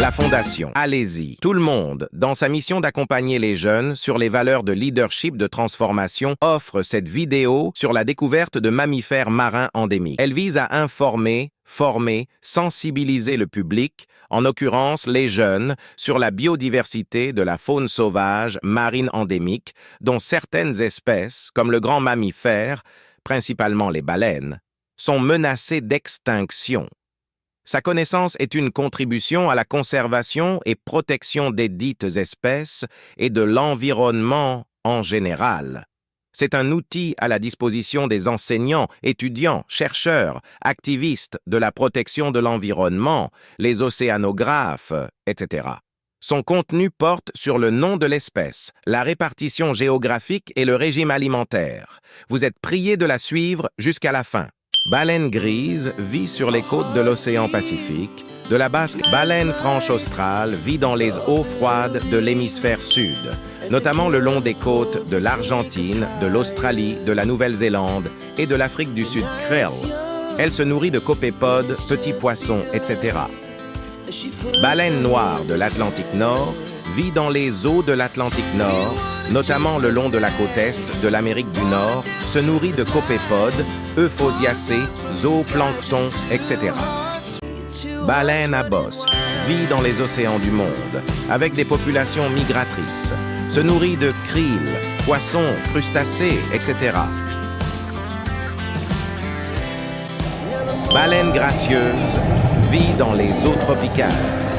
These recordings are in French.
la Fondation Allez-y, tout le monde, dans sa mission d'accompagner les jeunes sur les valeurs de leadership de transformation, offre cette vidéo sur la découverte de mammifères marins endémiques. Elle vise à informer, former, sensibiliser le public, en l'occurrence les jeunes, sur la biodiversité de la faune sauvage marine endémique, dont certaines espèces, comme le grand mammifère, principalement les baleines, sont menacées d'extinction. Sa connaissance est une contribution à la conservation et protection des dites espèces et de l'environnement en général. C'est un outil à la disposition des enseignants, étudiants, chercheurs, activistes de la protection de l'environnement, les océanographes, etc. Son contenu porte sur le nom de l'espèce, la répartition géographique et le régime alimentaire. Vous êtes priés de la suivre jusqu'à la fin. Baleine grise vit sur les côtes de l'océan Pacifique. De la basque baleine franche australe vit dans les eaux froides de l'hémisphère sud, notamment le long des côtes de l'Argentine, de l'Australie, de la Nouvelle-Zélande et de l'Afrique du Sud krill. Elle se nourrit de copépodes, petits poissons, etc. Baleine noire de l'Atlantique Nord vit dans les eaux de l'Atlantique Nord, notamment le long de la côte est de l'Amérique du Nord, se nourrit de copépodes, euphausiacées, zooplancton, etc. Baleine à bosse vit dans les océans du monde, avec des populations migratrices, se nourrit de krill, poissons, crustacés, etc. Baleine gracieuse vit dans les eaux tropicales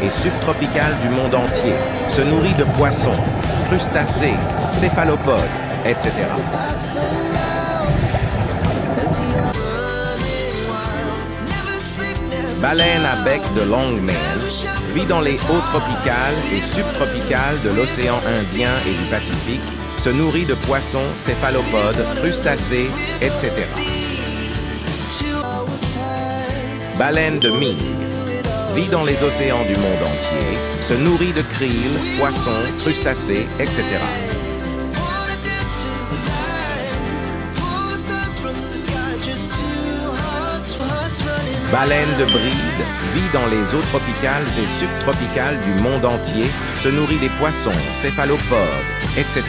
et subtropicales du monde entier, se nourrit de poissons, crustacés, céphalopodes, etc. Baleine à bec de longue mène vit dans les eaux tropicales et subtropicales de l'océan Indien et du Pacifique, se nourrit de poissons, céphalopodes, crustacés, etc. Baleine de Ming vit dans les océans du monde entier, se nourrit de krill, poissons, crustacés, etc. Baleine de bride vit dans les eaux tropicales et subtropicales du monde entier, se nourrit des poissons, céphalopodes, etc.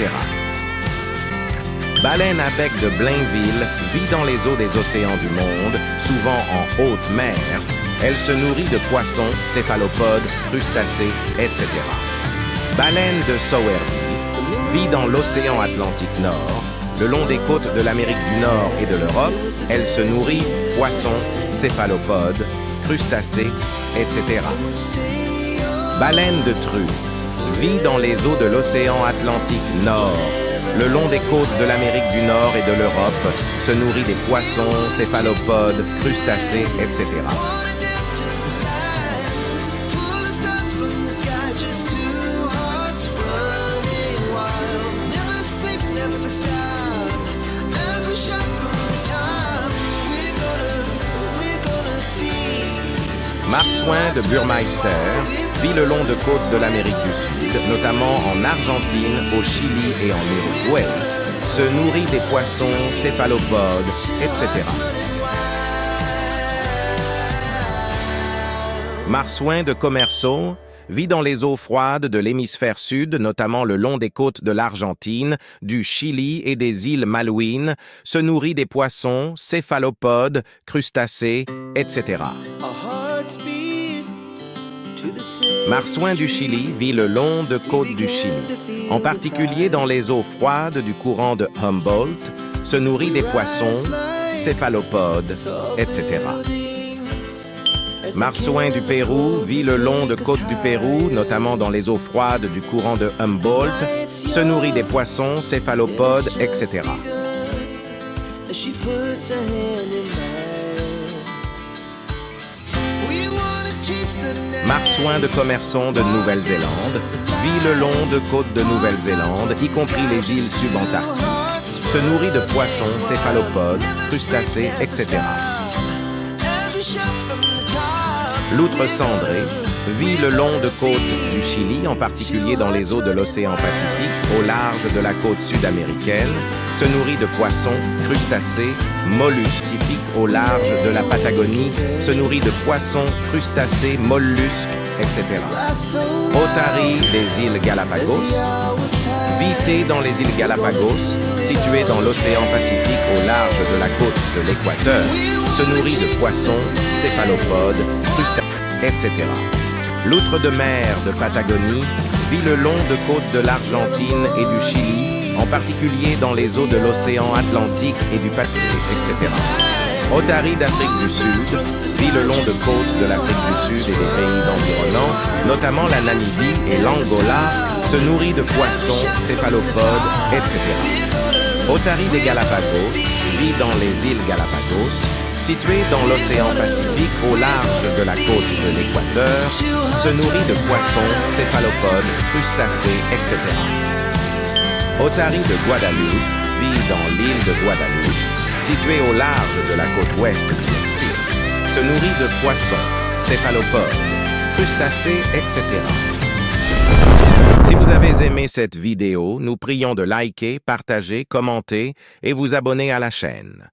Baleine à bec de Blainville vit dans les eaux des océans du monde, souvent en haute mer. Elle se nourrit de poissons, céphalopodes, crustacés, etc. Baleine de Sowerby vit dans l'océan Atlantique Nord, le long des côtes de l'Amérique du Nord et de l'Europe. Elle se nourrit poissons, céphalopodes, crustacés, etc. Baleine de truffe vit dans les eaux de l'océan Atlantique Nord, le long des côtes de l'Amérique du Nord et de l'Europe, se nourrit des poissons, céphalopodes, crustacés, etc. Marsouin de Burmeister vit le long de côtes de l'Amérique du Sud, notamment en Argentine, au Chili et en Uruguay, se nourrit des poissons, céphalopodes, etc. Marsouin de Commerceau vit dans les eaux froides de l'hémisphère sud, notamment le long des côtes de l'Argentine, du Chili et des îles Malouines, se nourrit des poissons, céphalopodes, crustacés, etc. Marsouin du Chili vit le long de côtes du Chili, en particulier dans les eaux froides du courant de Humboldt, se nourrit des poissons, céphalopodes, etc. Marsouin du Pérou vit le long de côtes du Pérou, notamment dans les eaux froides du courant de Humboldt, se nourrit des poissons, céphalopodes, etc. Marsouin de Commerçon de Nouvelle-Zélande vit le long de côtes de Nouvelle-Zélande, y compris les îles subantarctiques, se nourrit de poissons, céphalopodes, crustacés, etc. Loutre cendrée vit le long de côtes du Chili, en particulier dans les eaux de l'océan Pacifique, au large de la côte sud-américaine, se nourrit de poissons, crustacés, mollusques, au large de la Patagonie, se nourrit de poissons, crustacés, mollusques, etc. Otarie des îles Galapagos. Vité dans les îles Galapagos, situées dans l'océan Pacifique au large de la côte de l'Équateur, se nourrit de poissons, céphalopodes, crustacés, etc. L'outre de mer de Patagonie vit le long de côtes de l'Argentine et du Chili, en particulier dans les eaux de l'océan Atlantique et du Pacifique, etc. Otarie d'Afrique du Sud vit le long de côtes de l'Afrique du Sud et des pays environnants, notamment la Namibie et l'Angola, se nourrit de poissons, céphalopodes, etc. Otarie des Galapagos vit dans les îles Galapagos, situées dans l'océan Pacifique au large de la côte de l'Équateur, se nourrit de poissons, céphalopodes, crustacés, etc. Otarie de Guadeloupe vit dans l'île de Guadeloupe, située au large de la côte ouest du Mexique, se nourrit de poissons, céphalopodes, crustacés, etc. Si vous avez aimé cette vidéo, nous prions de liker, partager, commenter et vous abonner à la chaîne.